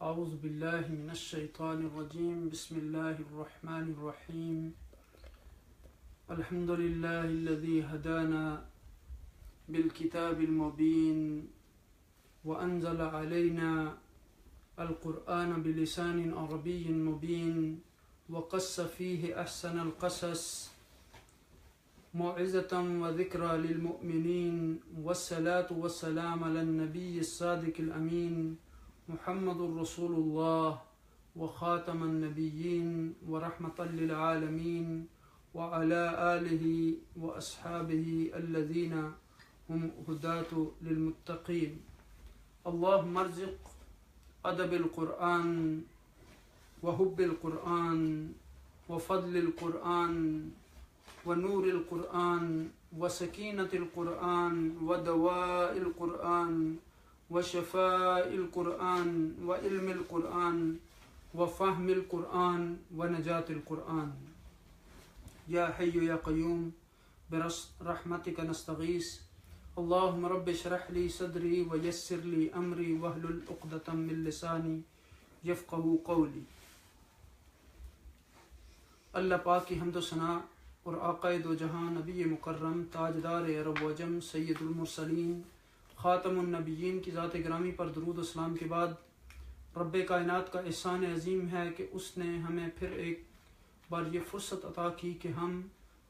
اعوذ باللہ من الشیطان الرجیم بسم اللہ الرحمن الرحیم الحمد للہ الذی ہدانا بالکتاب المبین وانزل علینا القرآن بلسان عربی مبین وقص فیہ احسن القصص موعظة وذكرى للمؤمنين والصلاة والسلام على النبي الصادق الأمين محمد رسول الله وخاتم النبيين ورحمة للعالمين وعلى آله وأصحابه الذين هم هداة للمتقين اللهم ارزق أدب القرآن وحب القرآن وفضل القرآن ونور القرآن وسکینۃ القرآن ودواء القرآن وشفاء القرآن وعلم القرآن وفهم القرآن ونجاة القرآن یا حی یا قیوم برحمتک نستغیث اللهم رب اشرح لي صدری ویسر لي امری واحلل عقدۃ من لسانی یفقهوا قولی۔ اللہ پاک کی حمد و ثنا اور آقائے دو جہاں نبی مکرم تاجدار عرب و عجم سید المرسلین خاتم النبیین کی ذات گرامی پر درود و سلام کے بعد رب کائنات کا احسان عظیم ہے کہ اس نے ہمیں پھر ایک بار یہ فرصت عطا کی کہ ہم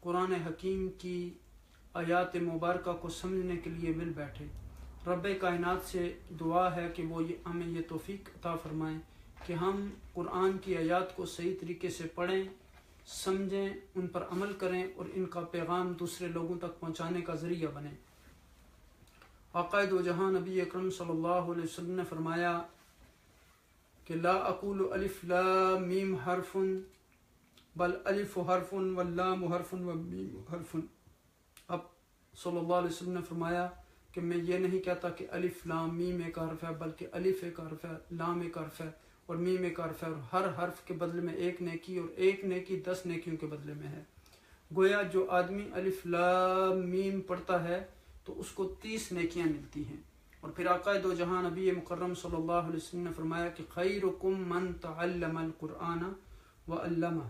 قرآن حکیم کی آیات مبارکہ کو سمجھنے کے لیے مل بیٹھے۔ رب کائنات سے دعا ہے کہ وہ ہمیں یہ توفیق عطا فرمائیں کہ ہم قرآن کی آیات کو صحیح طریقے سے پڑھیں، سمجھیں، ان پر عمل کریں اور ان کا پیغام دوسرے لوگوں تک پہنچانے کا ذریعہ بنیں۔ آقائے دو جہاں نبی اکرم صلی اللہ علیہ وسلم نے فرمایا کہ لا اقول الف لام میم حرف بل الف حرف واللام حرف والمیم حرف۔ اب صلی اللہ علیہ وسلم نے فرمایا کہ میں یہ نہیں کہتا کہ الف لام میم ایک حرف ہے، بلکہ الف ایک حرف ہے، لام ایک حرف ہے اور میم ایک حرف ہے، اور ہر حرف کے بدلے میں ایک نیکی اور ایک نیکی 10 نیکیوں کے بدلے میں ہے۔ گویا جو آدمی الف لام میم پڑھتا ہے تو اس کو 30 نیکیاں ملتی ہیں۔ اور پھر آقا دو جہاں نبی مکرم صلی اللہ علیہ وسلم نے فرمایا کہ خیرکم من تعلم القرآن وعلمہ،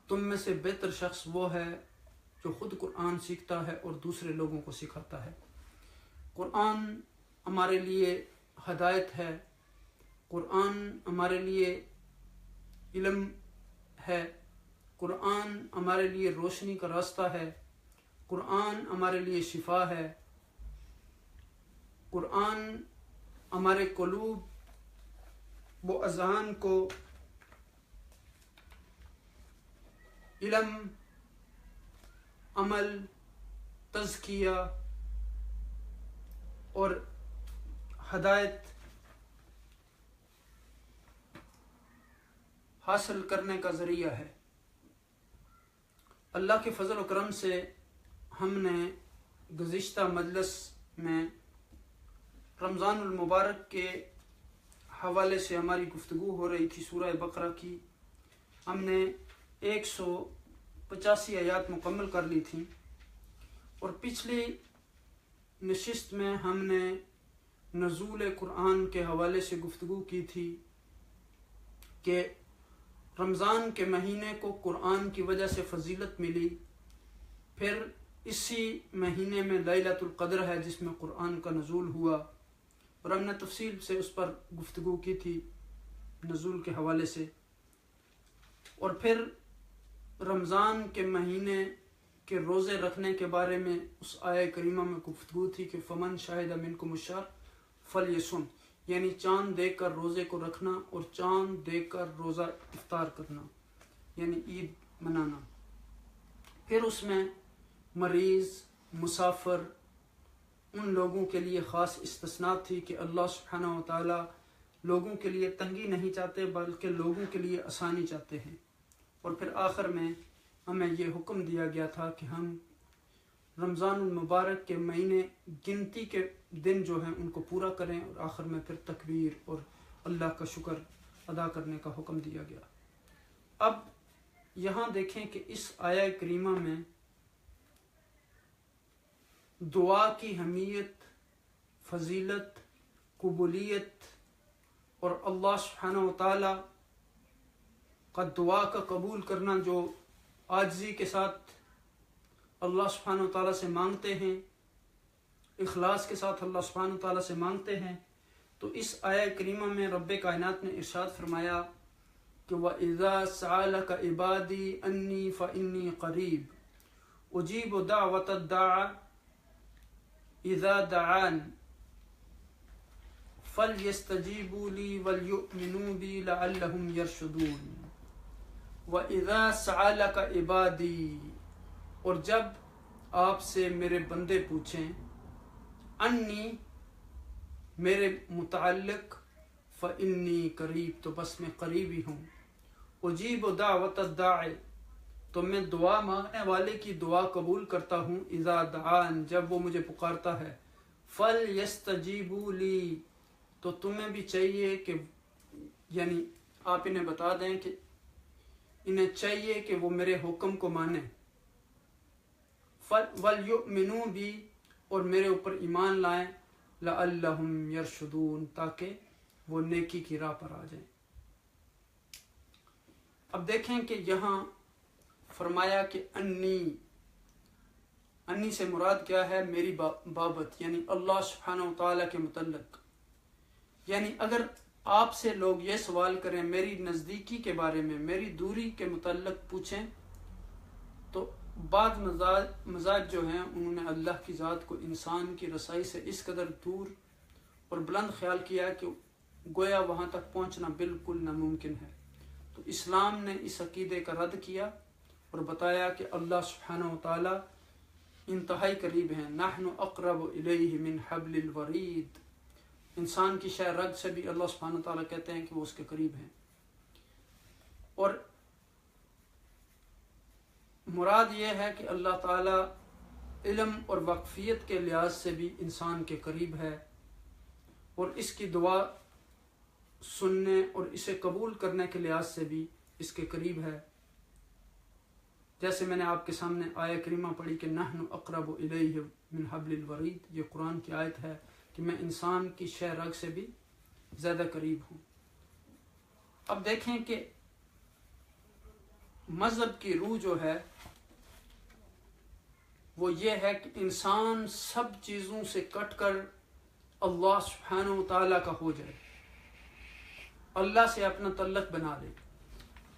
تم میں سے بہتر شخص وہ ہے جو خود قرآن سیکھتا ہے اور دوسرے لوگوں کو سکھاتا ہے۔ قرآن ہمارے لیے ہدایت ہے، قرآن ہمارے لیے علم ہے، قرآن ہمارے لیے روشنی کا راستہ ہے، قرآن ہمارے لیے شفا ہے، قرآن ہمارے قلوب و اذہان کو علم، عمل، تزکیہ اور ہدایت حاصل کرنے کا ذریعہ ہے۔ اللہ کے فضل و کرم سے ہم نے گزشتہ مجلس میں رمضان المبارک کے حوالے سے ہماری گفتگو ہو رہی تھی سورہ بقرہ کی۔ ہم نے 185 آیات مکمل کر لی تھیں، اور پچھلی نشست میں ہم نے نزول قرآن کے حوالے سے گفتگو کی تھی کہ رمضان کے مہینے کو قرآن کی وجہ سے فضیلت ملی، پھر اسی مہینے میں لیلۃ القدر ہے جس میں قرآن کا نزول ہوا، اور ہم نے تفصیل سے اس پر گفتگو کی تھی نزول کے حوالے سے۔ اور پھر رمضان کے مہینے کے روزے رکھنے کے بارے میں اس آیہ کریمہ میں گفتگو تھی کہ فمن شاہد منکم الشہر فلیصم، یعنی چاند دیکھ کر روزے کو رکھنا اور چاند دیکھ کر روزہ افطار کرنا، یعنی عید منانا۔ پھر اس میں مریض، مسافر، ان لوگوں کے لیے خاص استثناء تھی کہ اللہ سبحانہ و تعالی لوگوں کے لیے تنگی نہیں چاہتے بلکہ لوگوں کے لیے آسانی چاہتے ہیں۔ اور پھر آخر میں ہمیں یہ حکم دیا گیا تھا کہ ہم رمضان المبارک کے مہینے گنتی کے دن جو ہیں ان کو پورا کریں، اور آخر میں پھر تکبیر اور اللہ کا شکر ادا کرنے کا حکم دیا گیا۔ اب یہاں دیکھیں کہ اس آیہ کریمہ میں دعا کی اہمیت، فضیلت، قبولیت اور اللہ سبحانہ و تعالی کا دعا کا قبول کرنا جو عاجزی کے ساتھ اللہ سبحانہ و تعالی سے مانگتے ہیں، اخلاص کے ساتھ اللہ سبحانہ و تعالی سے مانگتے ہیں، تو اس آیہ کریمہ میں رب کائنات نے ارشاد فرمایا کہ وَإِذَا سَأَلَكَ عِبَادِي أَنِّي فَإِنِّي قَرِيبٌ أُجِيبُ دَعْوَةَ الدَّاعِ إِذَا دَعَانِ فَلْيَسْتَجِيبُوا لِي وَلْيُؤْمِنُوا بِي لَعَلَّهُمْ يَرْشُدُونَ۔ وَإِذَا سَأَلَكَ عِبَادِي، اور جب آپ سے میرے بندے پوچھیں، انی میرے متعلق، فإنی قریب، تو بس میں قریب ہی ہوں، اجیب دعوت الداعی، تو میں دعا مانگنے والے کی دعا قبول کرتا ہوں، اذا دعان، جب وہ مجھے پکارتا ہے، فلیستجیبوا لی، تو تمہیں بھی چاہیے کہ یعنی آپ انہیں بتا دیں کہ انہیں چاہیے کہ وہ میرے حکم کو مانیں، وَلْيُؤْمِنُوا بِي، اور میرے اوپر ایمان لائیں، لَعَلَّهُمْ يَرْشُدُونَ، تاکہ وہ نیکی کی راہ پر آ جائیں۔ اب دیکھیں کہ یہاں فرمایا کہ انی سے مراد کیا ہے؟ میری بابت، یعنی اللہ سبحانہ و تعالیٰ کے متعلق۔ یعنی اگر آپ سے لوگ یہ سوال کریں میری نزدیکی کے بارے میں، میری دوری کے متعلق پوچھیں، تو بعض مذاہب جو ہیں انہوں نے اللہ کی ذات کو انسان کی رسائی سے اس قدر دور اور بلند خیال کیا کہ گویا وہاں تک پہنچنا بالکل ناممکن ہے۔ تو اسلام نے اس عقیدے کا رد کیا اور بتایا کہ اللہ سبحانہ و تعالی انتہائی قریب ہیں، نحن اقرب الیہ من حبل الورید، انسان کی شہ رگ سے بھی اللہ سبحانہ و تعالی کہتے ہیں کہ وہ اس کے قریب ہیں۔ اور مراد یہ ہے کہ اللہ تعالی علم اور واقفیت کے لحاظ سے بھی انسان کے قریب ہے، اور اس کی دعا سننے اور اسے قبول کرنے کے لحاظ سے بھی اس کے قریب ہے۔ جیسے میں نے آپ کے سامنے آیہ کریمہ پڑھی کہ نحن اقرب الیہ من حبل الورید، یہ قرآن کی آیت ہے کہ میں انسان کی شہ رگ سے بھی زیادہ قریب ہوں۔ اب دیکھیں کہ مذہب کی روح جو ہے وہ یہ ہے کہ انسان سب چیزوں سے کٹ کر اللہ سبحانہ و تعالیٰ کا ہو جائے، اللہ سے اپنا تعلق بنا لے،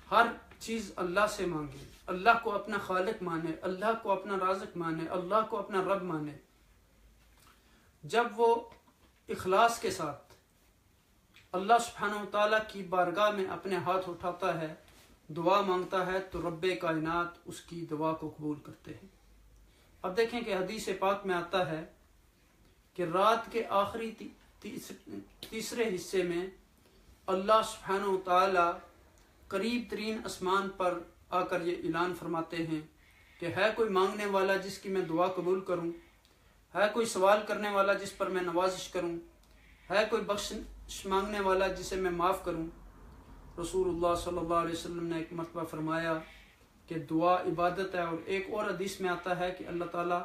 ہر چیز اللہ سے مانگے، اللہ کو اپنا خالق مانے، اللہ کو اپنا رازق مانے، اللہ کو اپنا رب مانے۔ جب وہ اخلاص کے ساتھ اللہ سبحانہ و تعالیٰ کی بارگاہ میں اپنے ہاتھ اٹھاتا ہے، دعا مانگتا ہے، تو رب کائنات اس کی دعا کو قبول کرتے ہیں۔ اب دیکھیں کہ حدیث پاک میں آتا ہے کہ رات کے آخری تیسرے حصے میں اللہ سبحانہ و تعالی قریب ترین آسمان پر آ کر یہ اعلان فرماتے ہیں کہ ہے کوئی مانگنے والا جس کی میں دعا قبول کروں، ہے کوئی سوال کرنے والا جس پر میں نوازش کروں، ہے کوئی بخشش مانگنے والا جسے میں معاف کروں۔ رسول اللہ صلی اللہ علیہ وسلم نے ایک مرتبہ فرمایا کہ دعا عبادت ہے، اور ایک اور حدیث میں آتا ہے کہ اللہ تعالیٰ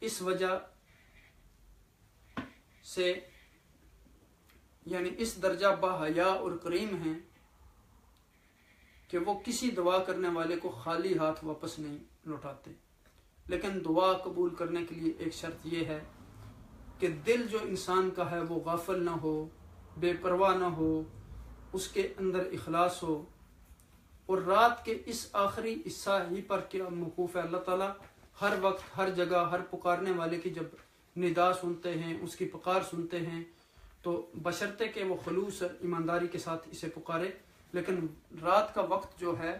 اس وجہ سے یعنی اس درجہ باحیا اور کریم ہیں کہ وہ کسی دعا کرنے والے کو خالی ہاتھ واپس نہیں لوٹاتے۔ لیکن دعا قبول کرنے کے لیے ایک شرط یہ ہے کہ دل جو انسان کا ہے وہ غافل نہ ہو، بے پرواہ نہ ہو، اس کے اندر اخلاص ہو، اور رات کے اس آخری حصہ ہی پر کیا موقوف ہے۔ اللہ تعالیٰ ہر وقت ہر جگہ ہر پکارنے والے کی جب ندا سنتے ہیں، اس کی پکار سنتے ہیں، تو بشرطے کہ وہ خلوص ایمانداری کے ساتھ اسے پکارے۔ لیکن رات کا وقت جو ہے،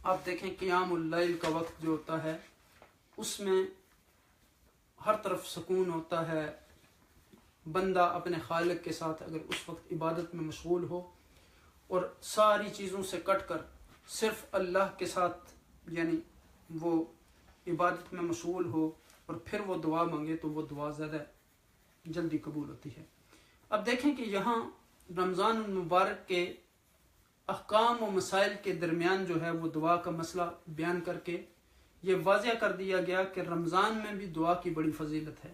آپ دیکھیں قیام اللیل کا وقت جو ہوتا ہے اس میں ہر طرف سکون ہوتا ہے، بندہ اپنے خالق کے ساتھ اگر اس وقت عبادت میں مشغول ہو اور ساری چیزوں سے کٹ کر صرف اللہ کے ساتھ یعنی وہ عبادت میں مشغول ہو اور پھر وہ دعا مانگے، تو وہ دعا زیادہ جلدی قبول ہوتی ہے۔ اب دیکھیں کہ یہاں رمضان المبارک کے احکام و مسائل کے درمیان جو ہے وہ دعا کا مسئلہ بیان کر کے یہ واضح کر دیا گیا کہ رمضان میں بھی دعا کی بڑی فضیلت ہے،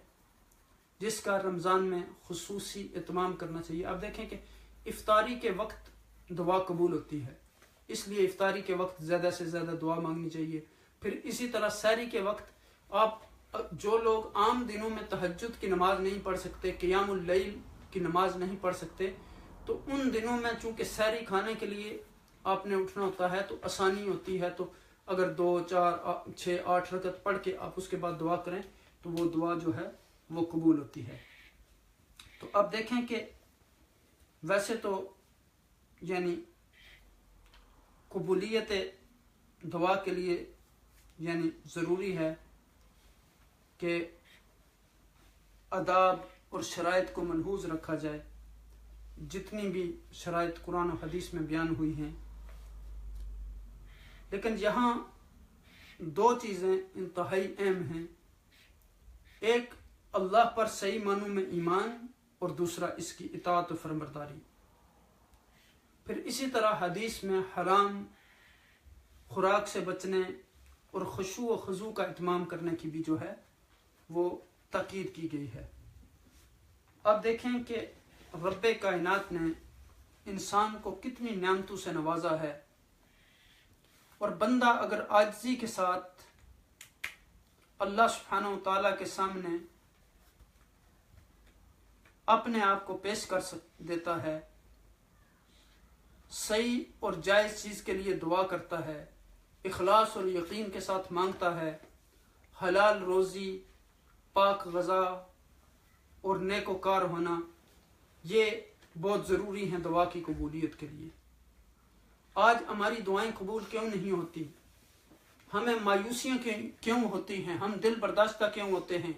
جس کا رمضان میں خصوصی اہتمام کرنا چاہیے۔ اب دیکھیں کہ افطاری کے وقت دعا قبول ہوتی ہے، اس لیے افطاری کے وقت زیادہ سے زیادہ دعا مانگنی چاہیے۔ پھر اسی طرح سحری کے وقت آپ جو لوگ عام دنوں میں تہجد کی نماز نہیں پڑھ سکتے، قیام اللیل کی نماز نہیں پڑھ سکتے، تو ان دنوں میں چونکہ سحری کھانے کے لیے آپ نے اٹھنا ہوتا ہے تو آسانی ہوتی ہے، تو اگر 2 4 6 8 رکعت پڑھ کے آپ اس کے بعد دعا کریں تو وہ دعا جو ہے وہ قبول ہوتی ہے۔ تو اب دیکھیں کہ ویسے تو یعنی قبولیت دعا کے لیے یعنی ضروری ہے کہ آداب اور شرائط کو ملحوظ رکھا جائے، جتنی بھی شرائط قرآن و حدیث میں بیان ہوئی ہیں، لیکن یہاں 2 چیزیں انتہائی اہم ہیں، ایک اللہ پر صحیح معنوں میں ایمان اور دوسرا اس کی اطاعت و فرمانبرداری۔ پھر اسی طرح حدیث میں حرام خوراک سے بچنے اور خشوع و خضوع کا اہتمام کرنے کی بھی جو ہے وہ تاکید کی گئی ہے۔ اب دیکھیں کہ رب کائنات نے انسان کو کتنی نعمتوں سے نوازا ہے، اور بندہ اگر عاجزی کے ساتھ اللہ سبحانہ و تعالیٰ کے سامنے اپنے آپ کو پیش کر دیتا ہے، صحیح اور جائز چیز کے لیے دعا کرتا ہے، اخلاص اور یقین کے ساتھ مانگتا ہے، حلال روزی، پاک غذا اور نیک وکار ہونا، یہ بہت ضروری ہیں دعا کی قبولیت کے لیے۔ آج ہماری دعائیں قبول کیوں نہیں ہوتی؟ ہمیں مایوسیاں کیوں ہوتی ہیں؟ ہم دل برداشتہ کیوں ہوتے ہیں؟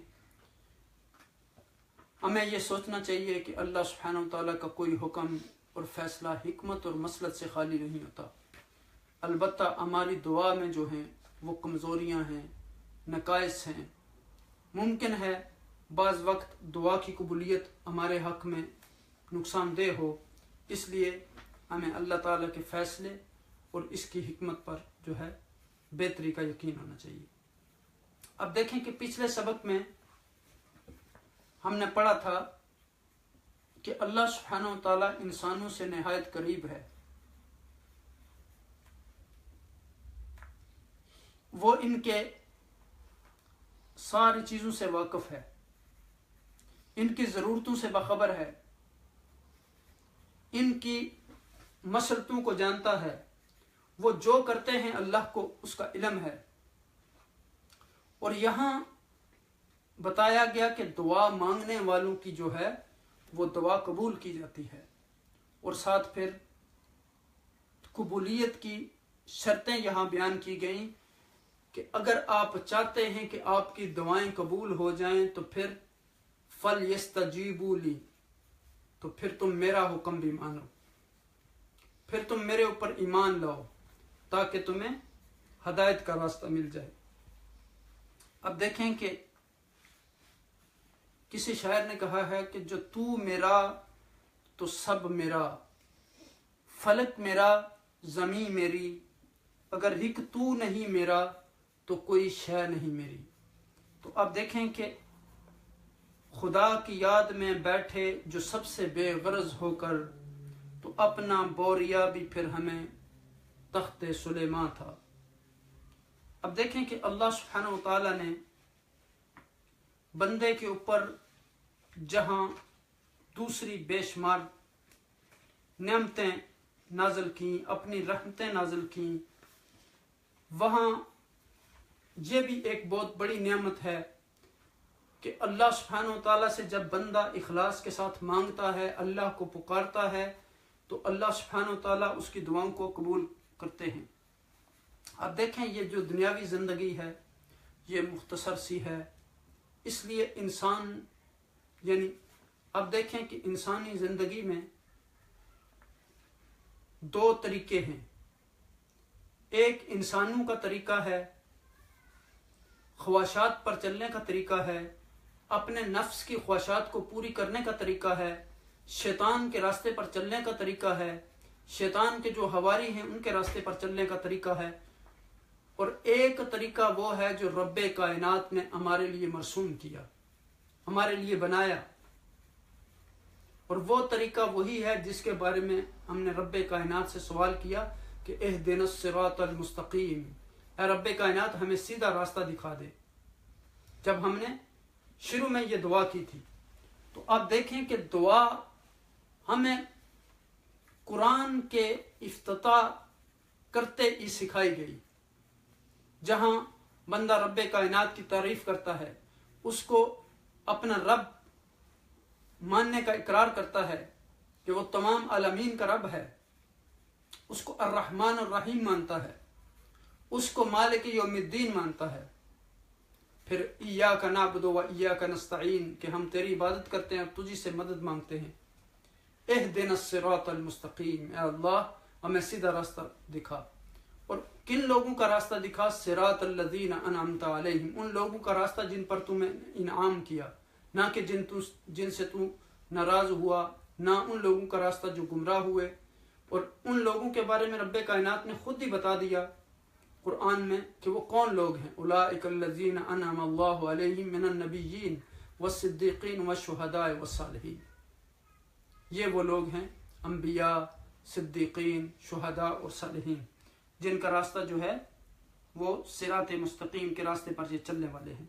ہمیں یہ سوچنا چاہیے کہ اللہ سبحانہ و تعالیٰ کا کوئی حکم اور فیصلہ حکمت اور مصلحت سے خالی نہیں ہوتا۔ البتہ ہماری دعا میں جو ہیں وہ کمزوریاں ہیں، نقائص ہیں۔ ممکن ہے بعض وقت دعا کی قبولیت ہمارے حق میں نقصان دہ ہو، اس لیے ہمیں اللہ تعالیٰ کے فیصلے اور اس کی حکمت پر جو ہے بہتری کا یقین ہونا چاہیے۔ اب دیکھیں کہ پچھلے سبق میں ہم نے پڑھا تھا کہ اللہ سبحانہ و تعالیٰ انسانوں سے نہایت قریب ہے، وہ ان کے ساری چیزوں سے واقف ہے، ان کی ضرورتوں سے باخبر ہے، ان کی مسرتوں کو جانتا ہے، وہ جو کرتے ہیں اللہ کو اس کا علم ہے۔ اور یہاں بتایا گیا کہ دعا مانگنے والوں کی جو ہے وہ دعا قبول کی جاتی ہے، اور ساتھ پھر قبولیت کی شرطیں یہاں بیان کی گئیں کہ اگر آپ چاہتے ہیں کہ آپ کی دعائیں قبول ہو جائیں تو پھر فَلْيَسْتَجِيبُوا لِي، تو پھر تم میرا حکم بھی مانو، پھر تم میرے اوپر ایمان لاؤ تاکہ تمہیں ہدایت کا راستہ مل جائے۔ اب دیکھیں کہ کسی شاعر نے کہا ہے کہ جو تو میرا تو سب میرا، فلک میرا زمین میری، اگر ہک تو نہیں میرا تو کوئی شے نہیں میری۔ تو اب دیکھیں کہ خدا کی یاد میں بیٹھے جو سب سے بے غرض ہو کر، تو اپنا بوریا بھی پھر ہمیں تخت سلیمان تھا۔ اب دیکھیں کہ اللہ سبحانہ و تعالیٰ نے بندے کے اوپر جہاں دوسری بے شمار نعمتیں نازل کیں، اپنی رحمتیں نازل کیں، وہاں یہ بھی ایک بہت بڑی نعمت ہے کہ اللہ سبحانہ و تعالیٰ سے جب بندہ اخلاص کے ساتھ مانگتا ہے، اللہ کو پکارتا ہے، تو اللہ سبحانہ و تعالیٰ اس کی دعاؤں کو قبول کرتے ہیں۔ اب دیکھیں یہ جو دنیاوی زندگی ہے یہ مختصر سی ہے، اس لیے انسان یعنی اب دیکھیں کہ انسانی زندگی میں 2 طریقے ہیں۔ ایک انسانوں کا طریقہ ہے، خواہشات پر چلنے کا طریقہ ہے، اپنے نفس کی خواہشات کو پوری کرنے کا طریقہ ہے، شیطان کے راستے پر چلنے کا طریقہ ہے، شیطان کے جو حواری ہیں ان کے راستے پر چلنے کا طریقہ ہے، اور ایک طریقہ وہ ہے جو رب کائنات نے ہمارے لیے مرسوم کیا، ہمارے لیے بنایا۔ اور وہ طریقہ وہی ہے جس کے بارے میں ہم نے رب کائنات سے سوال کیا کہ اہدنا الصراط المستقیم، اے رب کائنات ہمیں سیدھا راستہ دکھا دے، جب ہم نے شروع میں یہ دعا کی تھی۔ تو آپ دیکھیں کہ دعا ہمیں قرآن کے افتتاح کرتے ہی سکھائی گئی، جہاں بندہ رب کائنات کی تعریف کرتا ہے، اس کو اپنا رب ماننے کا اقرار کرتا ہے کہ وہ تمام عالمین کا رب ہے، اس کو الرحمن الرحیم مانتا ہے، اس کو مالک یوم الدین مانتا ہے، پھر ایاک نعبد و ایاک نستعین کہ ہم تیری عبادت کرتے ہیں اور تجھی سے مدد مانگتے ہیں۔ اہدنا الصراط المستقیم، اے اللہ ہمیں سیدھا راستہ دکھا۔ اور کن لوگوں کا راستہ دکھا؟ صراط الذین انعمت علیہم، ان لوگوں کا راستہ جن پر تو میں انعام کیا، نہ کہ جن سے تو ناراض ہوا، نہ ان لوگوں کا راستہ جو گمراہ ہوئے۔ اور ان لوگوں کے بارے میں رب کائنات نے خود ہی بتا دیا قرآن میں کہ وہ کون لوگ ہیں، اولئک الذین انعم اللہ علیہم من النبیین والصدیقین والشہداء والصالحین، یہ وہ لوگ ہیں انبیاء، صدیقین، شہداء اور صالحین، جن کا راستہ جو ہے وہ صراط مستقیم کے راستے پر یہ چلنے والے ہیں۔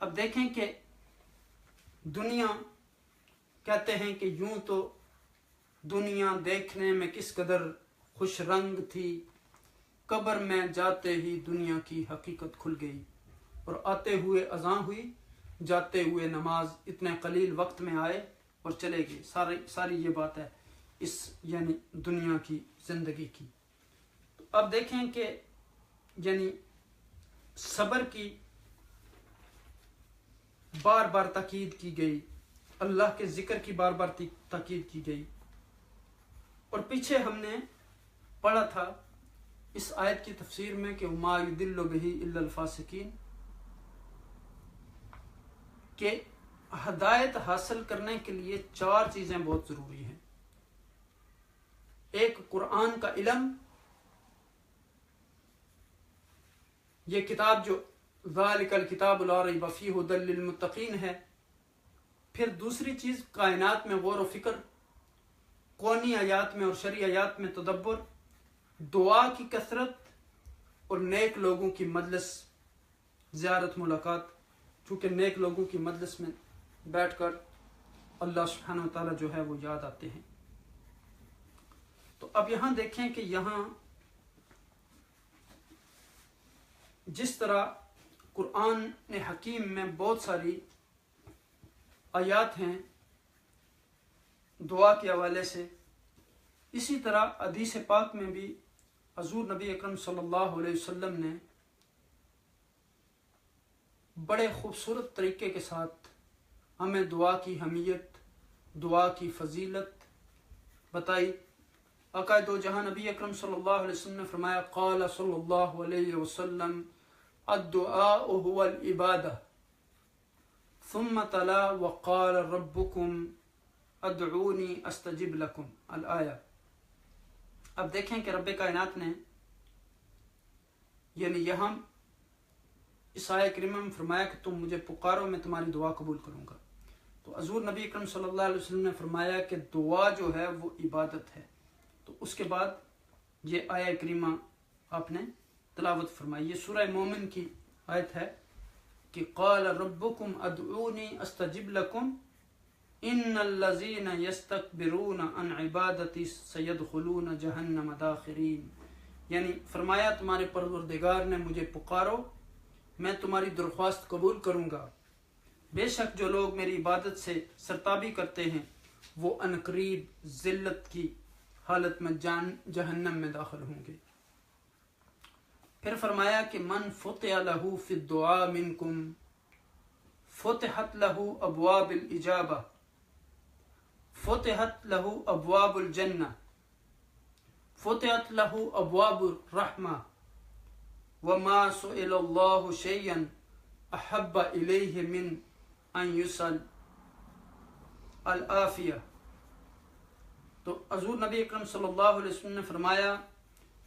اب دیکھیں کہ دنیا کہتے ہیں کہ یوں تو دنیا دیکھنے میں کس قدر خوش رنگ تھی، قبر میں جاتے ہی دنیا کی حقیقت کھل گئی، اور آتے ہوئے اذاں ہوئی، جاتے ہوئے نماز، اتنے قلیل وقت میں آئے اور چلے گئے۔ ساری یہ بات ہے اس یعنی دنیا کی زندگی کی۔ تو اب دیکھیں کہ یعنی صبر کی بار بار تاکید کی گئی، اللہ کے ذکر کی بار بار تاکید کی گئی۔ اور پیچھے ہم نے پڑھا تھا اس آیت کی تفسیر میں کہ ما یضل بہ الا الفاسقین، کہ ہدایت حاصل کرنے کے لیے 4 چیزیں بہت ضروری ہیں۔ ایک قرآن کا علم، یہ کتاب جو ذالک الکتاب لا ریب فیہ ھدی للمتقین ہے۔ پھر دوسری چیز کائنات میں غور و فکر، کونی آیات میں اور شرعی آیات میں تدبر، دعا کی کثرت اور نیک لوگوں کی مجلس زیارت ملاقات، چونکہ نیک لوگوں کی مجلس میں بیٹھ کر اللہ سبحانہ و تعالیٰ جو ہے وہ یاد آتے ہیں۔ تو اب یہاں دیکھیں کہ یہاں جس طرح قرآن حکیم میں بہت ساری آیات ہیں دعا کے حوالے سے، اسی طرح حدیث پاک میں بھی حضور نبی اکرم صلی اللہ علیہ وسلم نے بڑے خوبصورت طریقے کے ساتھ ہمیں دعا کی اہمیت، دعا کی فضیلت بتائی۔ آقا دو جہاں نبی اکرم صلی اللہ علیہ وسلم نے فرمایا، قال صلی اللہ علیہ وسلم الدعاء هو العبادہ، ثم تلا وقال ربکم ادعونی استجب لکم الآیہ۔ اب دیکھیں کہ رب کائنات نے یعنی یہاں اس آیہ کریمہ میں فرمایا کہ تم مجھے پکارو میں تمہاری دعا قبول کروں گا۔ تو حضور نبی اکرم صلی اللہ علیہ وسلم نے فرمایا کہ دعا جو ہے وہ عبادت ہے۔ تو اس کے بعد یہ آیہ کریمہ آپ نے تلاوت فرمائی۔ یہ سورہ مومن کی آیت ہے کہ قال ربکم ادعونی استجب لکم ان الذین یستکبرون عن عبادتی سیدخلون جہنم داخرین، یعنی فرمایا تمہارے پروردگار نے مجھے پکارو میں تمہاری درخواست قبول کروں گا، بے شک جو لوگ میری عبادت سے سرتابی کرتے ہیں وہ عنقریب ذلت کی حالت میں جہنم میں داخل ہوں گے۔ پھر فرمایا کہ من فتح لہ فی الدعاء منکم فتحت لہ ابواب الاجابہ، فتحت لہ ابواب الجنہ، فتحت لہ ابواب الرحمہ، وما سئل اللہ شیئا احب الیہ من ان یسأل العافیہ۔ تو حضور نبی اکرم صلی اللہ علیہ وسلم نے فرمایا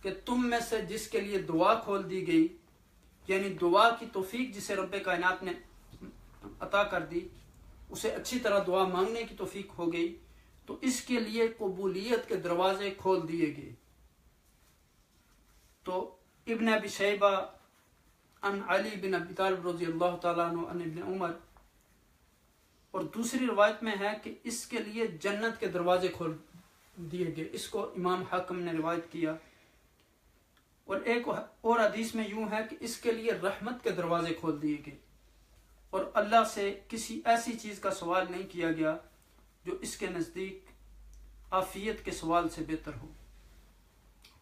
کہ تم میں سے جس کے لیے دعا کھول دی گئی، یعنی دعا کی توفیق جسے رب کائنات نے عطا کر دی، اسے اچھی طرح دعا مانگنے کی توفیق ہو گئی تو اس کے لیے قبولیت کے دروازے کھول دیے گئے۔ تو ابن ابی شیبہ ان علی بن ابی طالب رضی اللہ تعالیٰ عنہ ان ابن عمر، اور دوسری روایت میں ہے کہ اس کے لیے جنت کے دروازے کھول دیے گئے۔ اس کو امام حاکم نے روایت کیا۔ اور ایک اور حدیث میں یوں ہے کہ اس کے لیے رحمت کے دروازے کھول دیے گئے، اور اللہ سے کسی ایسی چیز کا سوال نہیں کیا گیا جو اس کے نزدیک عافیت کے سوال سے بہتر ہو۔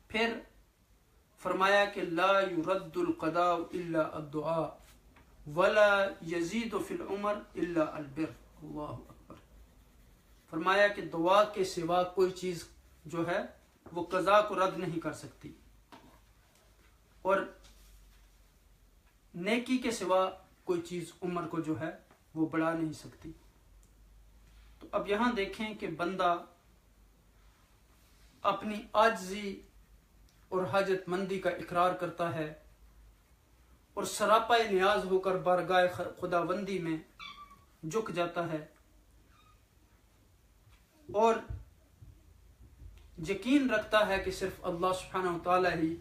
پھر فرمایا کہ لا يرد القضاء الا الدعاء ولا يزيد في العمر الا البر۔ اللہ اکبر۔ فرمایا کہ دعا کے سوا کوئی چیز جو ہے وہ قضا کو رد نہیں کر سکتی، اور نیکی کے سوا کوئی چیز عمر کو جو ہے وہ بڑھا نہیں سکتی۔ تو اب یہاں دیکھیں کہ بندہ اپنی عاجزی اور حاجت مندی کا اقرار کرتا ہے اور سراپا نیاز ہو کر بارگاہ خداوندی میں جھک جاتا ہے، اور یقین رکھتا ہے کہ صرف اللہ سبحانہ وتعالی ہی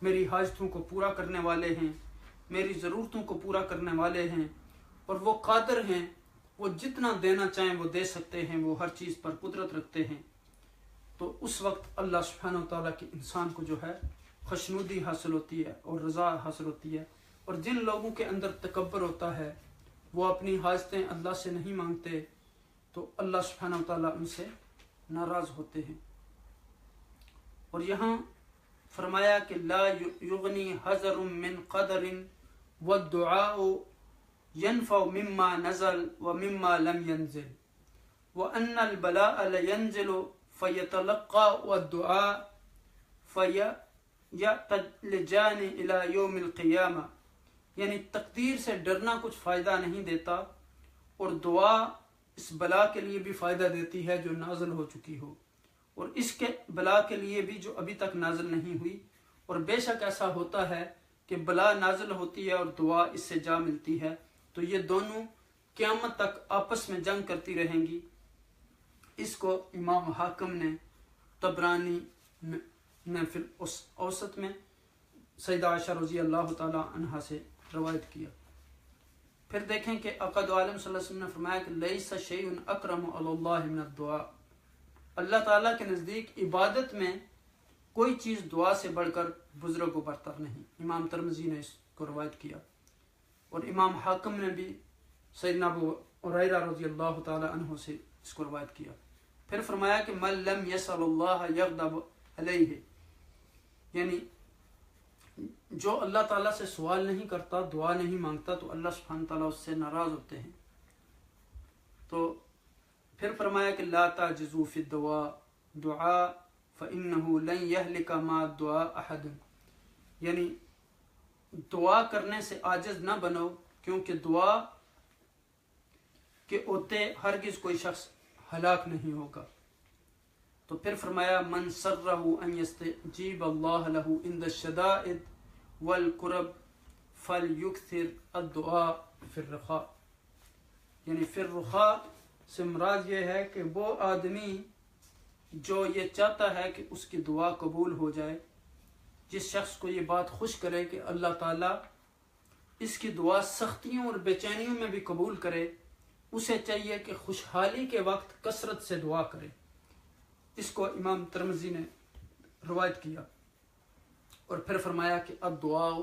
میری حاجتوں کو پورا کرنے والے ہیں، میری ضرورتوں کو پورا کرنے والے ہیں، اور وہ قادر ہیں، وہ جتنا دینا چاہیں وہ دے سکتے ہیں، وہ ہر چیز پر قدرت رکھتے ہیں۔ تو اس وقت اللہ سبحانہ وتعالیٰ کے انسان کو جو ہے خوشنودی حاصل ہوتی ہے اور رضا حاصل ہوتی ہے۔ اور جن لوگوں کے اندر تکبر ہوتا ہے، وہ اپنی حاجتیں اللہ سے نہیں مانگتے، تو اللہ سبحانہ وتعالیٰ ان سے ناراض ہوتے ہیں۔ اور یہاں فرمایا کہ لا یغنی حذر من قدر والدعاء ينفع مما نزل ومما لم ينزل وأن البلاء لينزل فيتلقى والدعاء فيتلجان إلى يوم القيامة، یعنی تقدیر سے ڈرنا کچھ فائدہ نہیں دیتا، اور دعا اس بلا کے لیے بھی فائدہ دیتی ہے جو نازل ہو چکی ہو، اور اس کے بلا کے لیے بھی جو ابھی تک نازل نہیں ہوئی۔ اور بے شک ایسا ہوتا ہے کہ بلا نازل ہوتی ہے اور دعا اس سے جا ملتی ہے، تو یہ دونوں قیامت تک آپس میں جنگ کرتی رہیں گی۔ اس کو امام حاکم نے طبرانی نے فی الاوسط میں سیدہ عائشہ رضی اللہ تعالی عنہا سے روایت کیا۔ پھر دیکھیں کہ آقا دو عالم صلی اللہ علیہ وسلم نے فرمایا کہ لیس شیء اکرم علی اللہ من الدعاء، اللہ تعالیٰ کے نزدیک عبادت میں کوئی چیز دعا سے بڑھ کر بزرگ و برتر نہیں۔ امام ترمذی نے اس کو روایت کیا، اور امام حاکم نے بھی سیدنا ابو ہریرہ رضی اللہ تعالی عنہ سے اس کو روایت کیا۔ پھر فرمایا کہ من لم یسأل اللہ یغضب علیہ، یعنی جو اللہ تعالیٰ سے سوال نہیں کرتا، دعا نہیں مانگتا، تو اللہ سبحانہ تعالیٰ اس سے ناراض ہوتے ہیں۔ تو پھر فرمایا کہ لا تعجزوا فی الدعاء دعاء فإنه لن يهلك مع الدعاء احد، یعنی دعا کرنے سے عاجز نہ بنو، کیونکہ دعا کے ہوتے ہرگز کوئی شخص ہلاک نہیں ہوگا۔ تو پھر فرمایا من سرہ ان یستجیب اللہ له عند الشدائد والکرب فلیکثر الدعاء فی الرخاء، یعنی فی الرخاء سے مراد یہ ہے کہ وہ آدمی جو یہ چاہتا ہے کہ اس کی دعا قبول ہو جائے، جس شخص کو یہ بات خوش کرے کہ اللہ تعالیٰ اس کی دعا سختیوں اور بے چینیوں میں بھی قبول کرے، اسے چاہیے کہ خوشحالی کے وقت کثرت سے دعا کرے۔ اس کو امام ترمذی نے روایت کیا۔ اور پھر فرمایا کہ الدعاء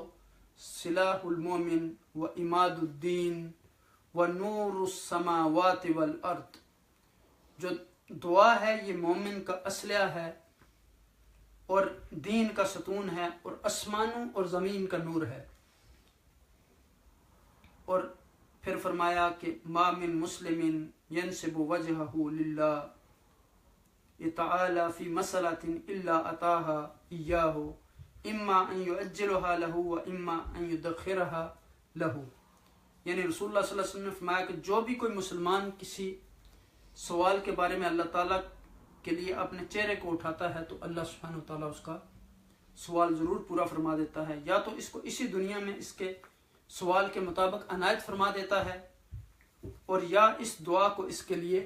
سلاح المومن و عماد الدین و نور السماوات والارض، جو دعا ہے یہ مومن کا اسلحہ ہے اور دین کا ستون ہے اور آسمانوں اور زمین کا نور ہے۔ اور پھر فرمایا کہ ما من مسلم ينسب وجهه لله تعالی فی مسئلۃ الا اتاها ایاہ اما ان یعجلها له و اما ان یدخرها له، یعنی رسول اللہ صلی اللہ علیہ وسلم نے فرمایا کہ جو بھی کوئی مسلمان کسی سوال کے بارے میں اللہ تعالیٰ کے لیے اپنے چہرے کو اٹھاتا ہے تو اللہ سبحانہ وتعالیٰ اس کا سوال ضرور پورا فرما دیتا ہے، یا تو اس کو اسی دنیا میں اس کے سوال کے مطابق عنایت فرما دیتا ہے، اور یا اس دعا کو اس کے لیے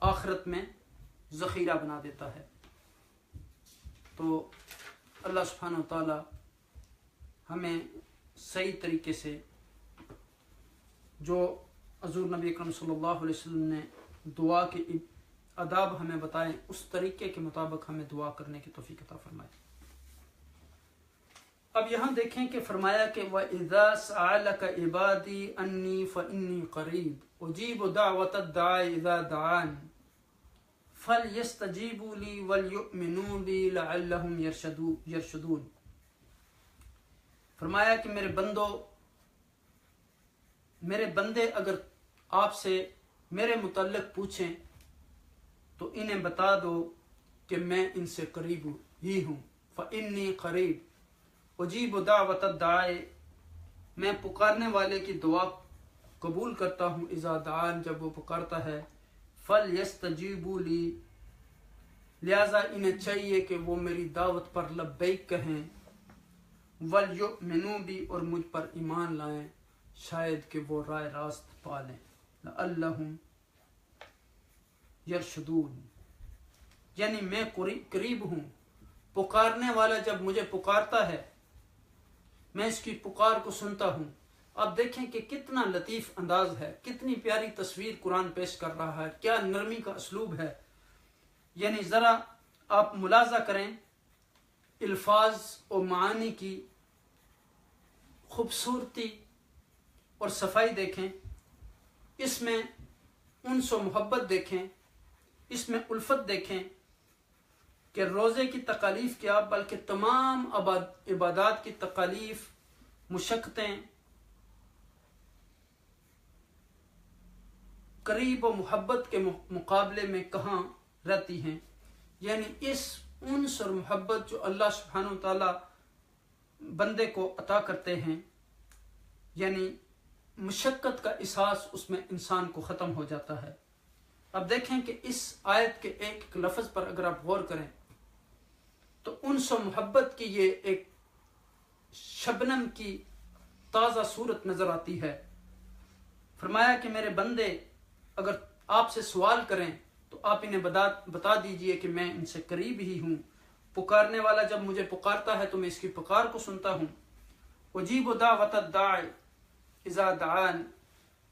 آخرت میں ذخیرہ بنا دیتا ہے۔ تو اللہ سبحانہ وتعالی ہمیں صحیح طریقے سے جو حضور نبی اکرم صلی اللہ علیہ وسلم نے دعا کے آداب ہمیں بتائیں، اس طریقے کے مطابق ہمیں دعا کرنے کی توفیق عطا فرمائے۔ اب یہاں دیکھیں کہ فرمایا کہ وَإِذَا سَأَلَكَ عِبَادِي أَنِّي فَإِنِّي قَرِيبٌ أُجِيبُ دَعْوَةَ الدَّاعِ إِذَا دَعَانِ فَلْيَسْتَجِيبُوا لِي وَلْيُؤْمِنُوا بِي لَعَلَّهُمْ يَرْشُدُونَ۔ فرمایا کہ میرے بندے اگر آپ سے میرے متعلق پوچھیں تو انہیں بتا دو کہ میں ان سے قریب ہی ہوں۔ فَإِنِّي قَرِيبٌ اجیب دعوت الداعی، میں پکارنے والے کی دعا قبول کرتا ہوں، اذا دعان، جب وہ پکارتا ہے، فَلْيَسْتَجِيبُوا لِي، لہذا انہیں چاہیے کہ وہ میری دعوت پر لبیک کہیں، وَلْيُؤْمِنُوا بِي، اور مجھ پر ایمان لائیں، شاید کہ وہ راہ راست پا لیں، لَعَلَّهُمْ يَرْشُدُونَ، یعنی میں قریب ہوں۔ پکارنے والا جب مجھے پکارتا ہے میں اس کی پکار کو سنتا ہوں۔ اب دیکھیں کہ کتنا لطیف انداز ہے، کتنی پیاری تصویر قرآن پیش کر رہا ہے، کیا نرمی کا اسلوب ہے۔ یعنی ذرا آپ ملاحظہ کریں الفاظ و معانی کی خوبصورتی اور صفائی دیکھیں، اس میں انس و محبت دیکھیں، اس میں الفت دیکھیں کہ روزے کی تکالیف کیا بلکہ تمام عبادات کی تکالیف، مشقتیں قریب و محبت کے مقابلے میں کہاں رہتی ہیں۔ یعنی اس انس اور محبت جو اللہ سبحانہ وتعالی بندے کو عطا کرتے ہیں، یعنی مشقت کا احساس اس میں انسان کو ختم ہو جاتا ہے۔ اب دیکھیں کہ اس آیت کے ایک ایک لفظ پر اگر آپ غور کریں تو انس و محبت کی یہ ایک شبنم کی تازہ صورت نظر آتی ہے۔ فرمایا کہ میرے بندے اگر آپ سے سوال کریں تو آپ انہیں بتا دیجئے کہ میں ان سے قریب ہی ہوں۔ پکارنے والا جب مجھے پکارتا ہے تو میں اس کی پکار کو سنتا ہوں۔ اجیب دعوت الداعی اذا دعان،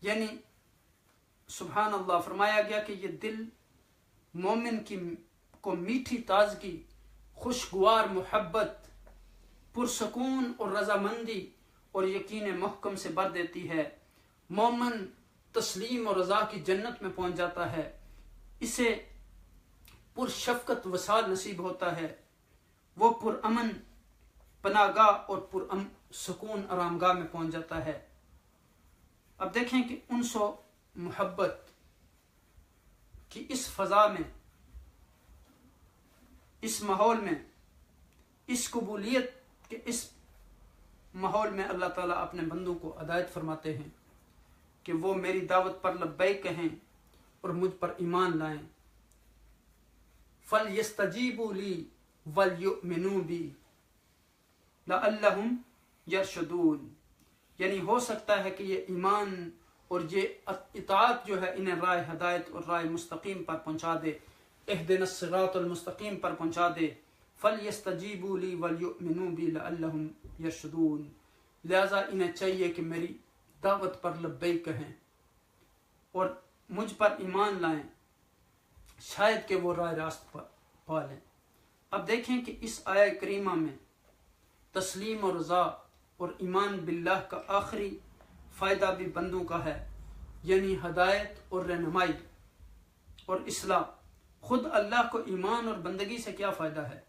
یعنی سبحان اللہ، فرمایا گیا کہ یہ دل مومن کو میٹھی تازگی، خوشگوار محبت، پرسکون اور رضامندی اور یقین محکم سے بھر دیتی ہے۔ مومن تسلیم اور رضا کی جنت میں پہنچ جاتا ہے، اسے پرشفقت وصال نصیب ہوتا ہے، وہ پرامن پناہ گاہ اور سکون آرام گاہ میں پہنچ جاتا ہے۔ اب دیکھیں کہ انس و محبت کی اس فضا میں، اس ماحول میں، اس قبولیت کے اس ماحول میں اللہ تعالیٰ اپنے بندوں کو ہدایت فرماتے ہیں کہ وہ میری دعوت پر لبیک کہیں اور مجھ پر ایمان لائیں۔ فَلْيَسْتَجِيبُوا لِي وَلْيُؤْمِنُوا بِي لَعَلَّهُمْ يَرْشُدُونَ، یعنی ہو سکتا ہے کہ یہ ایمان اور یہ اطاعت جو ہے انہیں راہ ہدایت اور راہ مستقیم پر پہنچا دے، اہدنا الصراط المستقیم پر پہنچا دے۔ فَلْيَسْتَجِيبُوا لِي وَلْيُؤْمِنُوا بِي لَعَلَّهُمْ يَرْشُدُونَ، لہذا انہیں چاہیے کہ میری دعوت پر لبیک کہیں اور مجھ پر ایمان لائیں، شاید کہ وہ راہ راست پا لیں۔ اب دیکھیں کہ اس آیہ کریمہ میں تسلیم اور رضا اور ایمان باللہ کا آخری فائدہ بھی بندوں کا ہے، یعنی ہدایت اور رہنمائی اور اصلاح۔ خود اللہ کو ایمان اور بندگی سے کیا فائدہ ہے؟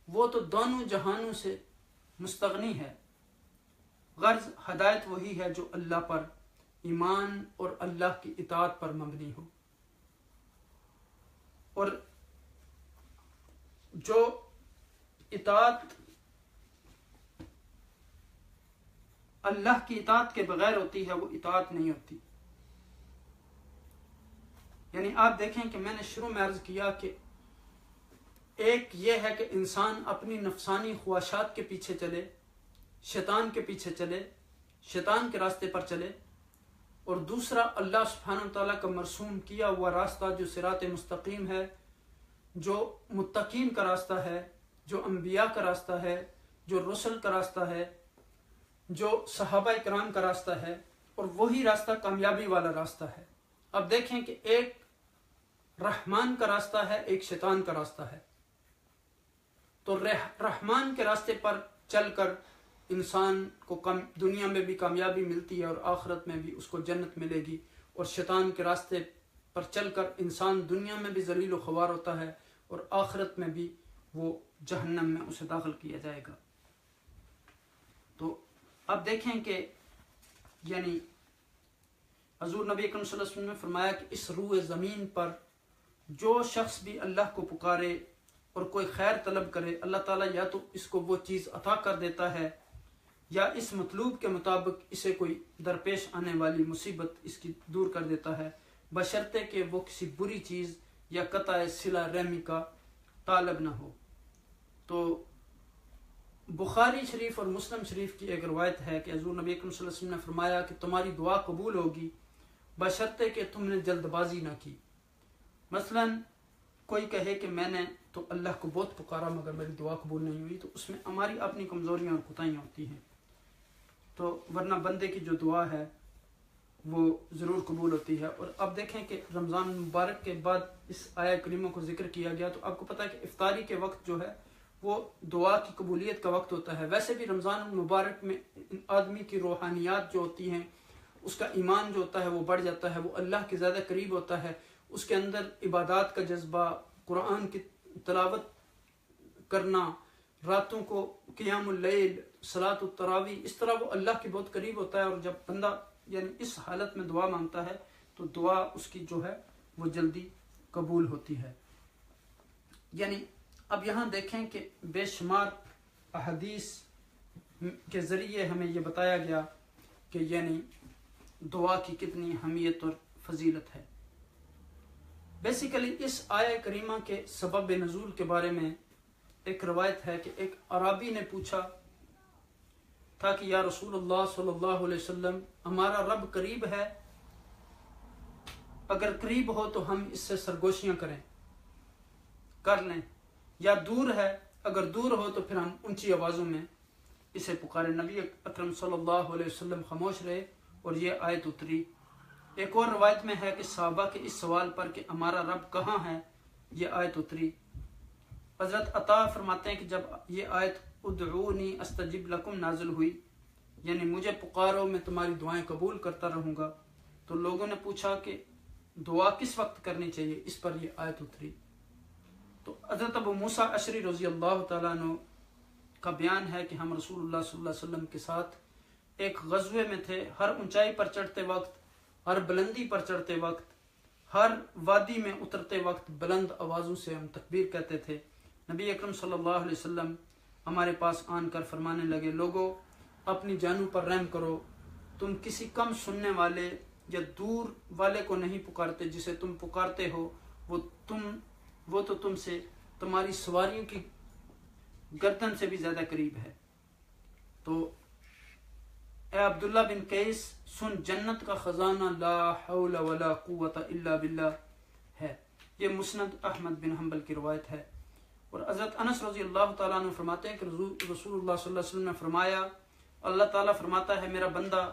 وہ تو دونوں جہانوں سے مستغنی ہے۔ غرض ہدایت وہی ہے جو اللہ پر ایمان اور اللہ کی اطاعت پر مبنی ہو، اور جو اطاعت اللہ کی اطاعت کے بغیر ہوتی ہے وہ اطاعت نہیں ہوتی۔ یعنی آپ دیکھیں کہ میں نے شروع میں عرض کیا کہ ایک یہ ہے کہ انسان اپنی نفسانی خواہشات کے پیچھے چلے، شیطان کے پیچھے چلے، شیطان کے راستے پر چلے، اور دوسرا اللہ سبحانہ تعالیٰ کا مرسوم کیا ہوا راستہ جو صراط مستقیم ہے، جو متقین کا راستہ ہے، جو انبیاء کا راستہ ہے، جو رسل کا راستہ ہے، جو صحابہ کرام کا راستہ ہے، اور وہی راستہ کامیابی والا راستہ ہے۔ اب دیکھیں کہ ایک رحمان کا راستہ ہے، ایک شیطان کا راستہ ہے۔ تو رحمان کے راستے پر چل کر انسان کو دنیا میں بھی کامیابی ملتی ہے اور آخرت میں بھی اس کو جنت ملے گی، اور شیطان کے راستے پر چل کر انسان دنیا میں بھی ذلیل و خوار ہوتا ہے اور آخرت میں بھی وہ جہنم میں اسے داخل کیا جائے گا۔ تو اب دیکھیں کہ یعنی حضور نبی اکرم صلی اللہ علیہ وسلم نے فرمایا کہ اس روح زمین پر جو شخص بھی اللہ کو پکارے اور کوئی خیر طلب کرے، اللہ تعالیٰ یا تو اس کو وہ چیز عطا کر دیتا ہے یا اس مطلوب کے مطابق اسے کوئی درپیش آنے والی مصیبت اس کی دور کر دیتا ہے، بشرطے کہ وہ کسی بری چیز یا قطع صلہ رحمی کا طالب نہ ہو۔ تو بخاری شریف اور مسلم شریف کی ایک روایت ہے کہ حضور نبی اکرم صلی اللہ علیہ وسلم نے فرمایا کہ تمہاری دعا قبول ہوگی بشرطے کہ تم نے جلد بازی نہ کی۔ مثلا کوئی کہے کہ میں نے تو اللہ کو بہت پکارا مگر میری دعا قبول نہیں ہوئی، تو اس میں ہماری اپنی کمزوریاں اور کوتاہیاں ہوتی ہیں، تو ورنہ بندے کی جو دعا ہے وہ ضرور قبول ہوتی ہے۔ اور اب دیکھیں کہ رمضان مبارک کے بعد اس آیہ کریمہ کو ذکر کیا گیا، تو آپ کو پتہ ہے کہ افطاری کے وقت جو ہے وہ دعا کی قبولیت کا وقت ہوتا ہے۔ ویسے بھی رمضان المبارک میں آدمی کی روحانیات جو ہوتی ہیں، اس کا ایمان جو ہوتا ہے وہ بڑھ جاتا ہے، وہ اللہ کے زیادہ قریب ہوتا ہے، اس کے اندر عبادات کا جذبہ، قرآن کی تلاوت کرنا، راتوں کو قیام اللیل، صلاۃ التراویح، اس طرح وہ اللہ کے بہت قریب ہوتا ہے۔ اور جب بندہ یعنی اس حالت میں دعا مانگتا ہے تو دعا اس کی جو ہے وہ جلدی قبول ہوتی ہے۔ یعنی اب یہاں دیکھیں کہ بے شمار احادیث کے ذریعے ہمیں یہ بتایا گیا کہ یعنی دعا کی کتنی اہمیت اور فضیلت ہے۔ بیسیکلی اس آیہ کریمہ کے سبب نزول کے بارے میں ایک روایت ہے کہ ایک عرابی نے پوچھا تھا کہ یا رسول اللہ صلی اللہ علیہ وسلم، ہمارا رب قریب ہے، اگر قریب ہو تو ہم اس سے سرگوشیاں کر لیں، یا دور ہے، اگر دور ہو تو پھر ہم اونچی آوازوں میں اسے پکاریں۔ نبی اکرم صلی اللہ علیہ وسلم خاموش رہے اور یہ آیت اتری۔ ایک اور روایت میں ہے کہ صحابہ کے اس سوال پر کہ ہمارا رب کہاں ہے، یہ آیت اتری۔ حضرت عطا فرماتے ہیں کہ جب یہ آیت ادعونی استجب لکم نازل ہوئی، یعنی مجھے پکارو میں تمہاری دعائیں قبول کرتا رہوں گا، تو لوگوں نے پوچھا کہ دعا کس وقت کرنی چاہیے، اس پر یہ آیت اتری۔ تو حضرت ابو موسیٰ اشعری رضی اللہ تعالیٰ عنہ کا بیان ہے کہ ہم رسول اللہ صلی اللہ علیہ وسلم کے ساتھ ایک غزوے میں تھے، ہر اونچائی پر چڑھتے وقت، ہر بلندی پر چڑھتے وقت، ہر وادی میں اترتے وقت بلند آوازوں سے ہم تکبیر کہتے تھے۔ نبی اکرم صلی اللہ علیہ وسلم ہمارے پاس آن کر فرمانے لگے، لوگو اپنی جانوں پر رحم کرو، تم کسی کم سننے والے یا دور والے کو نہیں پکارتے، جسے تم پکارتے ہو وہ تو تم سے تمہاری سواریوں کی گردن سے بھی زیادہ قریب ہے۔ تو اے عبداللہ بن قیس، سن، جنت کا خزانہ لا حول ولا قوت الا باللہ ہے۔ یہ مسند احمد بن حنبل کی روایت ہے۔ اور حضرت انس رضی اللہ تعالیٰ عنہ فرماتے ہیں کہ رسول اللہ صلی اللہ علیہ وسلم نے فرمایا، اللہ تعالیٰ فرماتا ہے میرا بندہ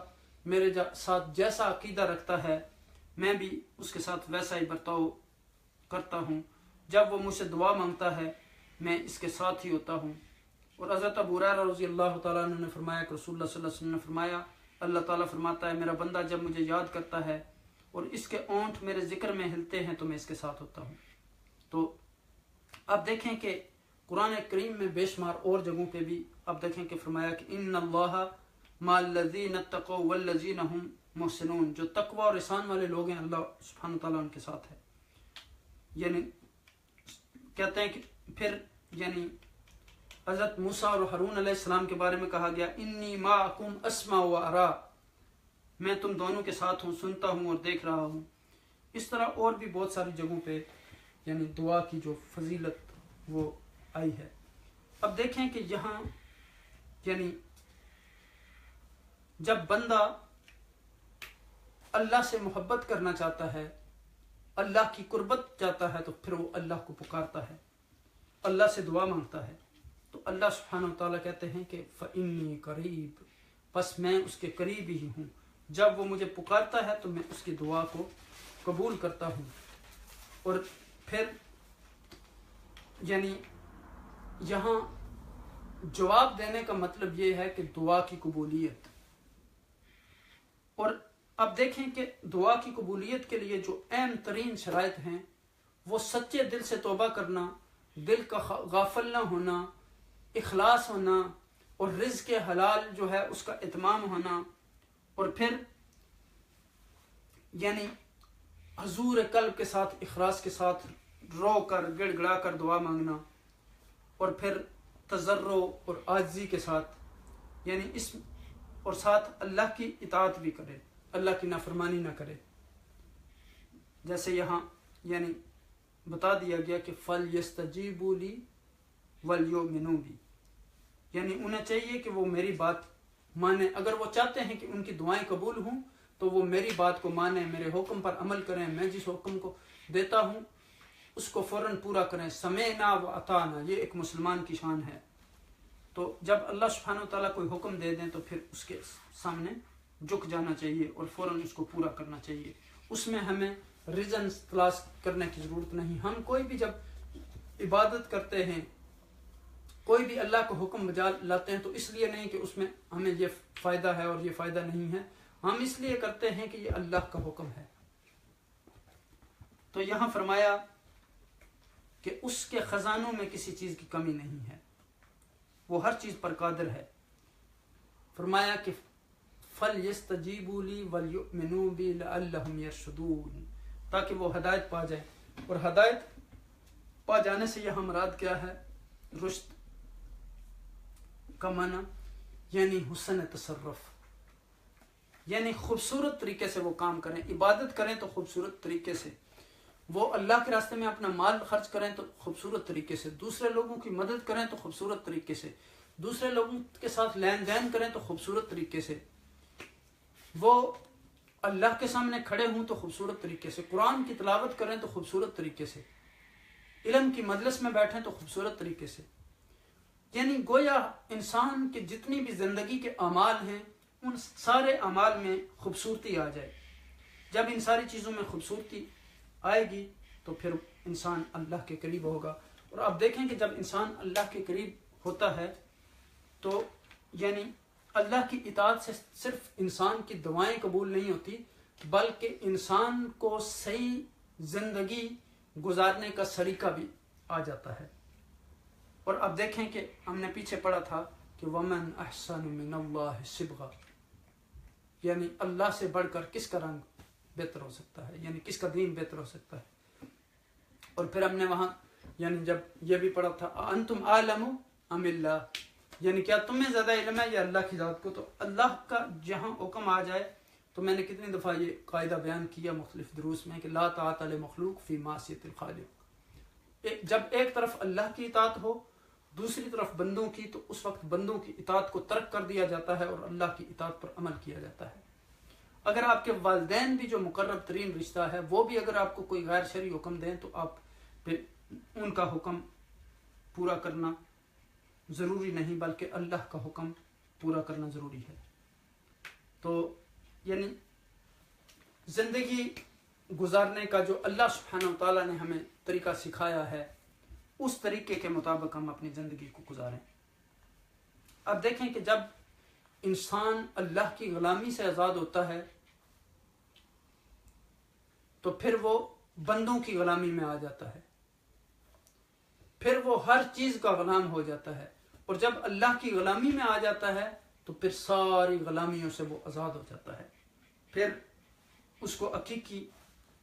میرے ساتھ جیسا عقیدہ رکھتا ہے میں بھی اس کے ساتھ ویسا ہی برتاؤ کرتا ہوں، جب وہ مجھ سے دعا مانگتا ہے میں اس کے ساتھ ہی ہوتا ہوں۔ اور حضرت ابو ہریرہ رضی اللہ تعالیٰ عنہ نے فرمایا کہ رسول اللہ صلی اللہ علیہ وسلم نے فرمایا، اللہ تعالیٰ فرماتا ہے میرا بندہ جب مجھے یاد کرتا ہے اور اس کے اونٹ میرے ذکر میں ہلتے ہیں تو میں اس کے ساتھ ہوتا ہوں۔ تو اب دیکھیں کہ قرآن کریم میں بے شمار اور جگہوں پہ بھی اب دیکھیں کہ فرمایا کہ ان اللہ مع الذین اتقوا والذین هم محسنون، جو تقوی اور احسان والے لوگ ہیں اللہ سبحانہ تعالیٰ ان کے ساتھ ہے۔ یعنی کہتے ہیں کہ پھر یعنی حضرت موسیٰ اور ہارون علیہ السلام کے بارے میں کہا گیا انی معکم اسمع و ارا، میں تم دونوں کے ساتھ ہوں، سنتا ہوں اور دیکھ رہا ہوں۔ اس طرح اور بھی بہت ساری جگہوں پہ یعنی دعا کی جو فضیلت وہ آئی ہے۔ اب دیکھیں کہ یہاں یعنی جب بندہ اللہ سے محبت کرنا چاہتا ہے، اللہ کی قربت چاہتا ہے، تو پھر وہ اللہ کو پکارتا ہے، اللہ سے دعا مانگتا ہے، تو اللہ سبحانہ و تعالیٰ کہتے ہیں کہ فَإِنِّي قریب، بس میں اس کے قریب ہی ہوں، جب وہ مجھے پکارتا ہے تو میں اس کی دعا کو قبول کرتا ہوں۔ اور پھر یعنی یہاں جواب دینے کا مطلب یہ ہے کہ دعا کی قبولیت۔ اور اب دیکھیں کہ دعا کی قبولیت کے لیے جو اہم ترین شرائط ہیں وہ سچے دل سے توبہ کرنا، دل کا غافل نہ ہونا، اخلاص ہونا، اور رزق حلال جو ہے اس کا اتمام ہونا، اور پھر یعنی حضور قلب کے ساتھ، اخلاص کے ساتھ رو کر گڑ گڑا کر دعا مانگنا، اور پھر تضرع اور عاجزی کے ساتھ، یعنی اس اور ساتھ اللہ کی اطاعت بھی کرے، اللہ کی نافرمانی نہ کرے، جیسے یہاں یعنی بتا دیا گیا کہ فَلْيَسْتَجِيبُوا لِي وَلْيُؤْمِنُوا بِي، یعنی انہیں چاہیے کہ وہ میری بات مانیں، اگر وہ چاہتے ہیں کہ ان کی دعائیں قبول ہوں تو وہ میری بات کو مانیں، میرے حکم پر عمل کریں، میں جس حکم کو دیتا ہوں اس کو فوراً پورا کریں، سمعنا و اطعنا، یہ ایک مسلمان کی شان ہے۔ تو جب اللہ سبحانہ و تعالیٰ کوئی حکم دے دیں تو پھر اس کے سامنے جھک جانا چاہیے اور فوراً اس کو پورا کرنا چاہیے، اس میں ہمیں ریزن تلاش کرنے کی ضرورت نہیں۔ ہم کوئی بھی جب عبادت کرتے ہیں، کوئی بھی اللہ کا حکم بجا لاتے ہیں تو اس لیے نہیں کہ اس میں ہمیں یہ فائدہ ہے اور یہ فائدہ نہیں ہے، ہم اس لیے کرتے ہیں کہ یہ اللہ کا حکم ہے۔ تو یہاں فرمایا کہ اس کے خزانوں میں کسی چیز کی کمی نہیں ہے، وہ ہر چیز پر قادر ہے۔ فرمایا کہ فَلْيَسْتَجِيبُوا لِي وَلْيُؤْمِنُوا بِي لَعَلَّهُمْ يَرْشُدُونَ، تاکہ وہ ہدایت پا جائیں، اور ہدایت پا جانے سے یہاں مراد کیا ہے؟ رشد کا معنی یعنی حسن تصرف، یعنی خوبصورت طریقے سے وہ کام کریں، عبادت کریں تو خوبصورت طریقے سے، وہ اللہ کے راستے میں اپنا مال خرچ کریں تو خوبصورت طریقے سے، دوسرے لوگوں کی مدد کریں تو خوبصورت طریقے سے، دوسرے لوگوں کے ساتھ لین دین کریں تو خوبصورت طریقے سے، وہ اللہ کے سامنے کھڑے ہوں تو خوبصورت طریقے سے، قرآن کی تلاوت کریں تو خوبصورت طریقے سے، علم کی مجلس میں بیٹھیں تو خوبصورت طریقے سے، یعنی گویا انسان کے جتنی بھی زندگی کے اعمال ہیں ان سارے اعمال میں خوبصورتی آ جائے۔ جب ان ساری چیزوں میں خوبصورتی آئے گی تو پھر انسان اللہ کے قریب ہوگا۔ اور آپ دیکھیں کہ جب انسان اللہ کے قریب ہوتا ہے تو یعنی اللہ کی اطاعت سے صرف انسان کی دعائیں قبول نہیں ہوتی، بلکہ انسان کو صحیح زندگی گزارنے کا سلیقہ بھی آ جاتا ہے۔ اور اب دیکھیں کہ ہم نے پیچھے پڑھا تھا کہ وَمَنْ أَحْسَنُ مِنَ اللَّهِ صِبْغًا، یعنی اللہ سے بڑھ کر کس کا رنگ بہتر ہو سکتا ہے، یعنی کس کا دین بہتر ہو سکتا ہے۔ اور پھر ہم نے وہاں یعنی جب یہ بھی پڑھا تھا أَنْتُمْ أَعْلَمُ أَمِ اللَّهِ، یعنی کیا تمہیں زیادہ علم ہے یا اللہ کی ذات کو۔ تو اللہ کا جہاں حکم آ جائے تو میں نے کتنی دفعہ یہ قاعدہ بیان کیا مختلف دروس میں کہ لا طاعت لمخلوق فی معصیت الخالق، جب ایک طرف اللہ کی اطاعت ہو دوسری طرف بندوں کی، تو اس وقت بندوں کی اطاعت کو ترک کر دیا جاتا ہے اور اللہ کی اطاعت پر عمل کیا جاتا ہے۔ اگر آپ کے والدین بھی جو مقرب ترین رشتہ ہے وہ بھی اگر آپ کو کوئی غیر شرعی حکم دیں تو آپ پھر ان کا حکم پورا کرنا ضروری نہیں بلکہ اللہ کا حکم پورا کرنا ضروری ہے۔ تو یعنی زندگی گزارنے کا جو اللہ سبحانہ و تعالیٰ نے ہمیں طریقہ سکھایا ہے اس طریقے کے مطابق ہم اپنی زندگی کو گزاریں۔ اب دیکھیں کہ جب انسان اللہ کی غلامی سے آزاد ہوتا ہے تو پھر وہ بندوں کی غلامی میں آ جاتا ہے، پھر وہ ہر چیز کا غلام ہو جاتا ہے، اور جب اللہ کی غلامی میں آ جاتا ہے تو پھر ساری غلامیوں سے وہ آزاد ہو جاتا ہے، پھر اس کو حقیقی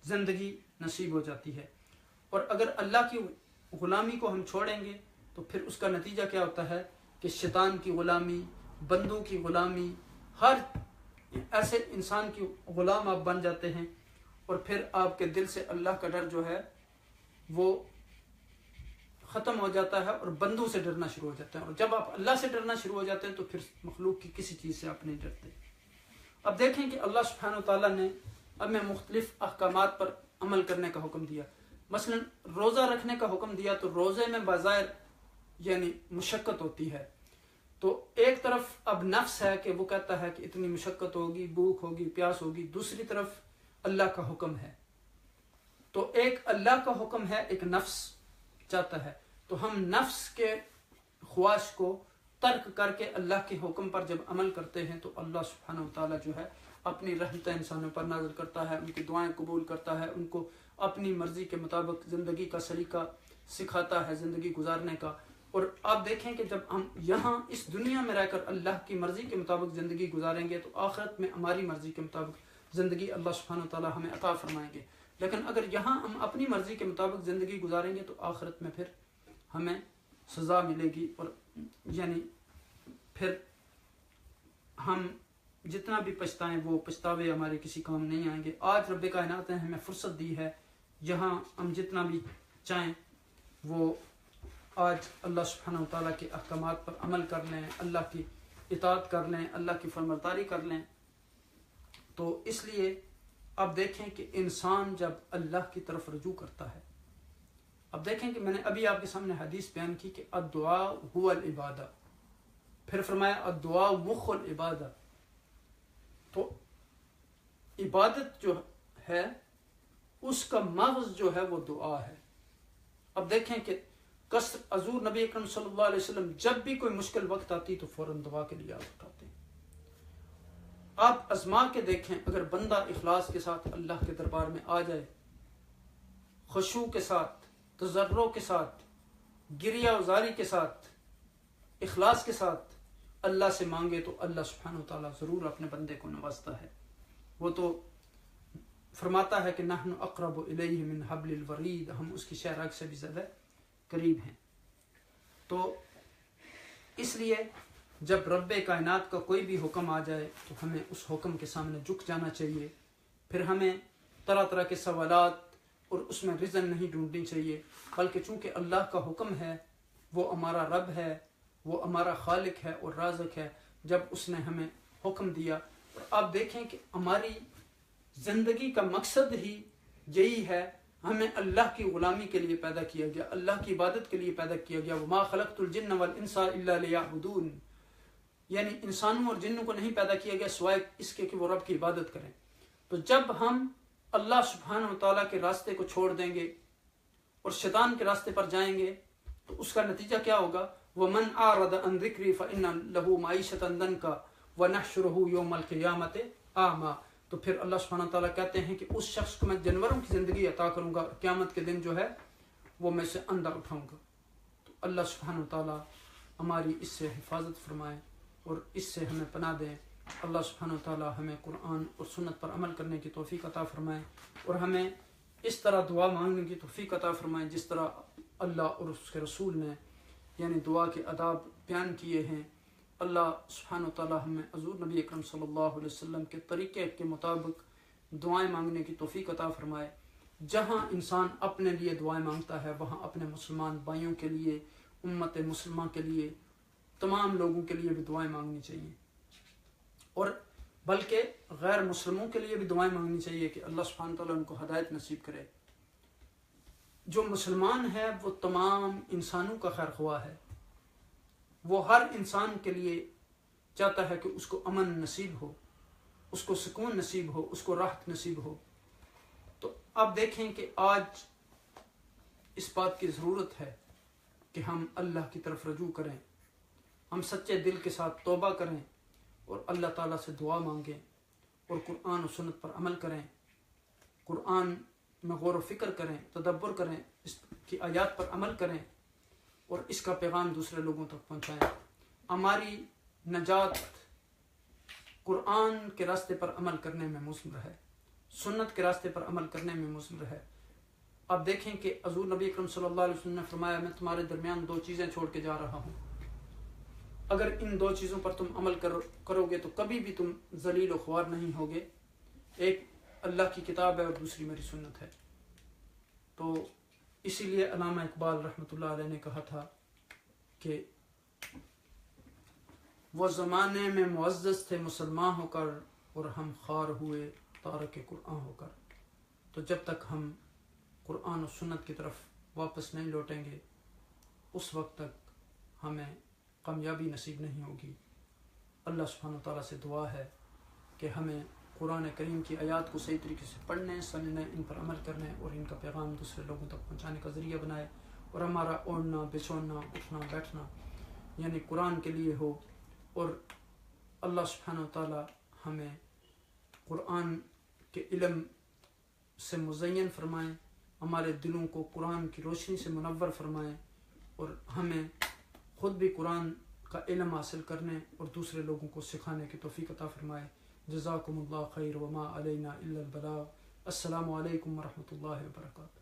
زندگی نصیب ہو جاتی ہے۔ اور اگر اللہ کی غلامی کو ہم چھوڑیں گے تو پھر اس کا نتیجہ کیا ہوتا ہے کہ شیطان کی غلامی، بندوں کی غلامی، ہر ایسے انسان کی غلام آپ بن جاتے ہیں، اور پھر آپ کے دل سے اللہ کا ڈر جو ہے وہ ختم ہو جاتا ہے اور بندوں سے ڈرنا شروع ہو جاتے ہیں، اور جب آپ اللہ سے ڈرنا شروع ہو جاتے ہیں تو پھر مخلوق کی کسی چیز سے آپ نہیں ڈرتے۔ اب دیکھیں کہ اللہ سبحانہ و تعالیٰ نے اب میں مختلف احکامات پر عمل کرنے کا حکم دیا. مثلا روزہ رکھنے کا حکم دیا تو روزے میں بظاہر یعنی مشقت ہوتی ہے، تو ایک طرف اب نفس ہے کہ وہ کہتا ہے کہ اتنی مشقت ہوگی، بھوک ہوگی، پیاس ہوگی، دوسری طرف اللہ کا حکم ہے. تو ایک اللہ کا حکم ہے، ایک نفس چاہتا ہے. تو ہم نفس کے خواہش کو ترک کر کے اللہ کے حکم پر جب عمل کرتے ہیں تو اللہ سبحانہ وتعالیٰ جو ہے اپنی رحمتیں انسانوں پر نازل کرتا ہے، ان کی دعائیں قبول کرتا ہے، ان کو اپنی مرضی کے مطابق زندگی کا سلیقہ سکھاتا ہے، زندگی گزارنے کا. اور آپ دیکھیں کہ جب ہم یہاں اس دنیا میں رہ کر اللہ کی مرضی کے مطابق زندگی گزاریں گے تو آخرت میں ہماری مرضی کے مطابق زندگی اللہ سبحانہ وتعالیٰ ہمیں عطا فرمائیں گے. لیکن اگر یہاں ہم اپنی مرضی کے مطابق زندگی گزاریں گے تو آخرت میں پھر ہمیں سزا ملے گی، اور یعنی پھر ہم جتنا بھی پچھتائیں وہ پچھتاوے ہمارے کسی کام نہیں آئیں گے. آج رب کائنات نے ہمیں فرصت دی ہے، یہاں ہم جتنا بھی چاہیں وہ آج اللہ سبحانہ وتعالیٰ کے احکامات پر عمل کر لیں، اللہ کی اطاعت کر لیں، اللہ کی فرمانبرداری کر لیں. تو اس لیے اب دیکھیں کہ انسان جب اللہ کی طرف رجوع کرتا ہے، اب دیکھیں کہ میں نے ابھی آپ کے سامنے حدیث بیان کی کہ الدعاء هو العبادہ، پھر فرمایا الدعاء مخ العبادہ. تو عبادت جو ہے اس کا مغز جو ہے وہ دعا ہے. اب دیکھیں کہ حضور نبی اکرم صلی اللہ علیہ وسلم جب بھی کوئی مشکل وقت آتی تو فوراً دعا کے لیے اٹھاتے ہیں. آپ آزما کے دیکھیں، اگر بندہ اخلاص کے ساتھ اللہ کے دربار میں آ جائے، خشوع کے ساتھ، تضرع کے ساتھ، گریہ وزاری کے ساتھ، اخلاص کے ساتھ اللہ سے مانگے تو اللہ سبحانہ وتعالیٰ ضرور اپنے بندے کو نوازتا ہے. وہ تو فرماتا ہے کہ نحن اقرب الیہ من حبل الورید، ہم اس کی شہ رگ سے بھی زیادہ قریب ہیں. تو اس لیے جب رب کائنات کا کوئی بھی حکم آ جائے تو ہمیں اس حکم کے سامنے جھک جانا چاہیے. پھر ہمیں طرح طرح کے سوالات اور اس میں ریزن نہیں ڈھونڈنی چاہیے، بلکہ چونکہ اللہ کا حکم ہے، وہ ہمارا رب ہے، وہ ہمارا خالق ہے اور رازق ہے. جب اس نے ہمیں حکم دیا، اور آپ دیکھیں کہ ہماری زندگی کا مقصد ہی یہی ہے، ہمیں اللہ کی غلامی کے لیے پیدا کیا گیا، اللہ کی عبادت کے لیے پیدا کیا گیا. وما خلقت الجن والانس الا لیعبدون، یعنی انسانوں اور جنوں کو نہیں پیدا کیا گیا سوائے اس کے کہ وہ رب کی عبادت کریں. تو جب ہم اللہ سبحانہ وتعالیٰ کے راستے کو چھوڑ دیں گے اور شیطان کے راستے پر جائیں گے تو اس کا نتیجہ کیا ہوگا؟ وَمَنْ أَعْرَضَ عَنْ ذِكْرِي فَإِنَّ لَهُ مَعِيشَةً ضَنْكَ وَنَحْشُرُهُ يَوْمَ الْقِيَامَةِ أَعْمَى. تو پھر اللہ سبحانہ تعالیٰ کہتے ہیں کہ اس شخص کو میں جانوروں کی زندگی عطا کروں گا اور قیامت کے دن جو ہے وہ میں سے اندھا اٹھاؤں گا. تو اللہ سبحانہ تعالیٰ ہماری اس سے حفاظت فرمائے اور اس سے ہمیں پناہ دیں. اللہ سبحانہ تعالیٰ ہمیں قرآن اور سنت پر عمل کرنے کی توفیق عطا فرمائے اور ہمیں اس طرح دعا مانگنے کی توفیق عطا فرمائے جس طرح اللہ اور اس کے رسول نے یعنی دعا کے آداب بیان کیے ہیں. اللہ سبحانہ وتعالی ہمیں حضور نبی اکرم صلی اللہ علیہ وسلم کے طریقے کے مطابق دعائیں مانگنے کی توفیق عطا فرمائے. جہاں انسان اپنے لیے دعائیں مانگتا ہے وہاں اپنے مسلمان بھائیوں کے لیے، امت مسلمہ کے لیے، تمام لوگوں کے لیے بھی دعائیں مانگنی چاہیے، اور بلکہ غیر مسلموں کے لیے بھی دعائیں مانگنی چاہیے کہ اللہ سبحانہ تعالیٰ ان کو ہدایت نصیب کرے. جو مسلمان ہے وہ تمام انسانوں کا خیر خواہ ہے، وہ ہر انسان کے لیے چاہتا ہے کہ اس کو امن نصیب ہو، اس کو سکون نصیب ہو، اس کو راحت نصیب ہو. تو اب دیکھیں کہ آج اس بات کی ضرورت ہے کہ ہم اللہ کی طرف رجوع کریں، ہم سچے دل کے ساتھ توبہ کریں اور اللہ تعالیٰ سے دعا مانگیں اور قرآن و سنت پر عمل کریں، قرآن میں غور و فکر کریں، تدبر کریں، اس کی آیات پر عمل کریں اور اس کا پیغام دوسرے لوگوں تک پہنچائیں. ہماری نجات قرآن کے راستے پر عمل کرنے میں مضمر ہے، سنت کے راستے پر عمل کرنے میں مضمر ہے. آپ دیکھیں کہ حضور نبی اکرم صلی اللہ علیہ وسلم نے فرمایا میں تمہارے درمیان 2 چیزیں چھوڑ کے جا رہا ہوں، اگر ان 2 چیزوں پر تم عمل کرو گے تو کبھی بھی تم ذلیل و خوار نہیں ہوگے. ایک اللہ کی کتاب ہے اور دوسری میری سنت ہے. تو اسی لیے علامہ اقبال رحمۃ اللہ علیہ نے کہا تھا کہ وہ زمانے میں معزز تھے مسلمان ہو کر اور ہم خوار ہوئے تارک قرآن ہو کر. تو جب تک ہم قرآن و سنت کی طرف واپس نہیں لوٹیں گے اس وقت تک ہمیں کامیابی نصیب نہیں ہوگی. اللہ سبحانہ تعالیٰ سے دعا ہے کہ ہمیں قرآن کریم کی آیات کو صحیح طریقے سے پڑھنے، سمجھنے، ان پر عمل کرنے اور ان کا پیغام دوسرے لوگوں تک پہنچانے کا ذریعہ بنائے، اور ہمارا اوڑھنا، بچھونا، اٹھنا، بیٹھنا یعنی قرآن کے لیے ہو. اور اللہ سبحانہ تعالیٰ ہمیں قرآن کے علم سے مزین فرمائیں، ہمارے دلوں کو قرآن کی روشنی سے منور فرمائیں، اور ہمیں خود بھی قرآن کا علم حاصل کرنے اور دوسرے لوگوں کو سکھانے کی توفیق عطا فرمائے. جزاکم اللہ خیر وما علینا الا البلاغ. السلام علیکم ورحمۃ اللہ وبرکاتہ.